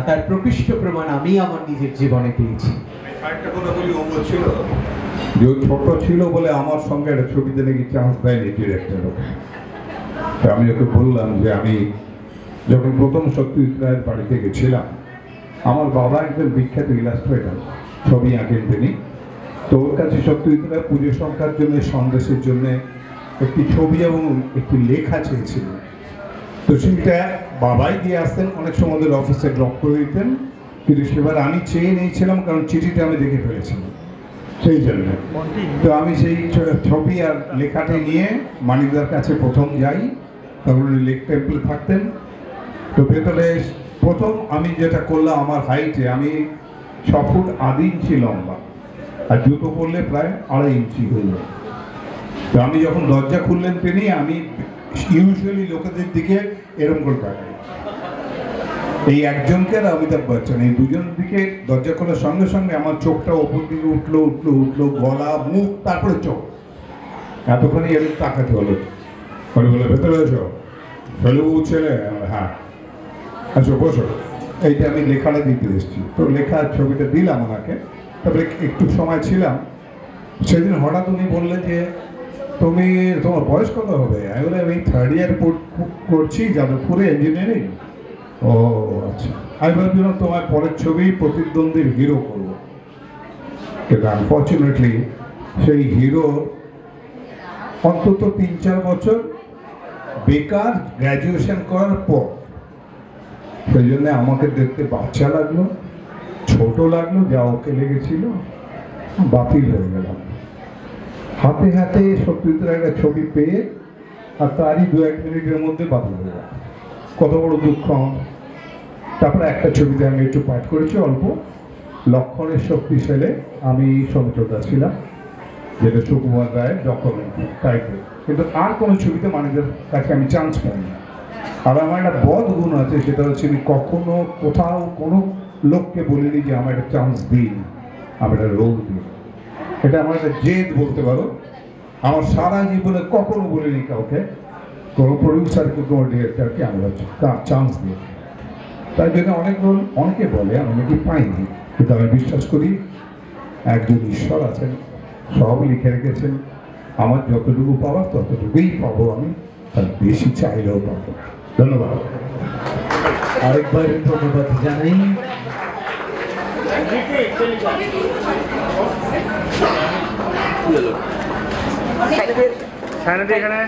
তার প্রকৃষ্ট প্রমাণ আমি আমার নিজের জীবনে পেয়েছি। একটা কথা বলি, ও বলছিল যে ছোট ছিল বলে আমার সঙ্গে একটা ছবিতে নাকি চান্স দেয়নি ডিরেক্টর। আমি ওকে বললাম যে আমি যখন প্রথম সত্যজিৎ রায়ের বাড়িতে গেছিলাম, আমার বাবা একজন বিখ্যাত ইলাস্ট্রেটর, ছবি আঁকেন তিনি। তো ওর কাছে সত্যজিৎ রায় পুজো সংখ্যার জন্য, সন্দেশের জন্য একটি ছবি এবং একটি লেখা চেয়েছিল। তো সেইটা বাবাই দিয়ে আসতেন, অনেক সময় ওদের অফিসে ড্রপ করে দিতেন, কিন্তু সেবার আমি চেয়ে নিয়েছিলাম কারণ চিঠিটা আমি দেখে ফেলেছিলাম সেই জন্য। তো আমি সেই ছবি আর লেখাটি নিয়ে মানিকদার কাছে প্রথম যাই, তখন উনি লেক টেম্পল থাকতেন। তো ভেতরে প্রথম আমি যেটা করলাম, আমার হাইটে আমি 6 ফুট 8 ইঞ্চি লম্বা, আর জুতো পরলে প্রায় 2.5 ইঞ্চি হয়ে যায়। তো আমি যখন দরজা খুললেন তিনি, আমি ইউজুয়ালি লোকেদের দিকে এরকম করে তাকাই, এই একজনকে আর অমিতাভ বচ্চন, এই দুজনের দিকে দরজা খোলার সঙ্গে সঙ্গে আমার চোখটা ওপর দিকে উঠলো উঠলো উঠলো, গলা, মুখ, তারপরে চোখ, এতক্ষণই এরকম তাকাতে হলো। বলে ভেতরে এসো, ফেলুবাবু ছেলে? হ্যাঁ, আচ্ছা বসো। এইটা আমি লেখাটা দিতে এসেছি। তো লেখার ছবিটা দিলাম ওনাকে, তারপরে একটু সময় ছিলাম। সেদিন হঠাৎ উনি বললেন যে তোমার বয়স কত হবে? আমি বলে আমি 3rd ইয়ার করছি যাদবপুরে ইঞ্জিনিয়ারিং। ও আচ্ছা। আমি ভাবছিলাম তোমার পরের ছবি প্রতিদ্বন্দ্বীর হিরো করবো, কিন্তু আনফর্চুনেটলি সেই হিরো অন্তত 3-4 বছর বেকার গ্র্যাজুয়েশন করার পর, সেই জন্য আমাকে দেখতে বাচ্চা লাগলো, ছোট লাগলো, যা ওকে লেগেছিল, বাতিল হয়ে গেলাম। হাতে হাতে সত্যজিৎ রায়ের ছবি পেয়ে আর তারই 2-1 মিনিটের মধ্যে বাতিল হয়ে গেল। কত বড় দুঃখ আমার। তারপরে একটা ছবিতে আমি একটু পাঠ করেছি অল্প, লক্ষণের শক্তিশালে আমি সমিত্রদা ছিলাম, যেটা সুকুমার রায়ের ডকুমেন্ট টাইপের। কিন্তু আর কোনো ছবিতে মানিকদার কাছে আমি চান্স পাইনি। আর আমার একটা বদ গুণ আছে, সেটা হচ্ছে আমি কখনো কোথাও কোনো লোককে বলিনি যে আমার একটা চান্স দিন, আমার একটা রোল দিন। এটা আমার একটা জেদ বলতে পারো। আমার সারা জীবনে কখনো বলিনি কাউকে, কোনো প্রডিউসারকে, কোনো ডিরেক্টরকে আমরা চান্স দিই। তাই জন্য অনেকে বলে আমি নাকি পাইনি, কিন্তু আমি বিশ্বাস করি একজন ঈশ্বর আছেন, সব লিখে রেখেছেন। আমার যতটুকু পাওয়ার ততটুকুই পাবো আমি, তার বেশি চাইলেও পাবো। ধন্যবাদ। আরেকবার ধন্যবাদ জানাই। এখানে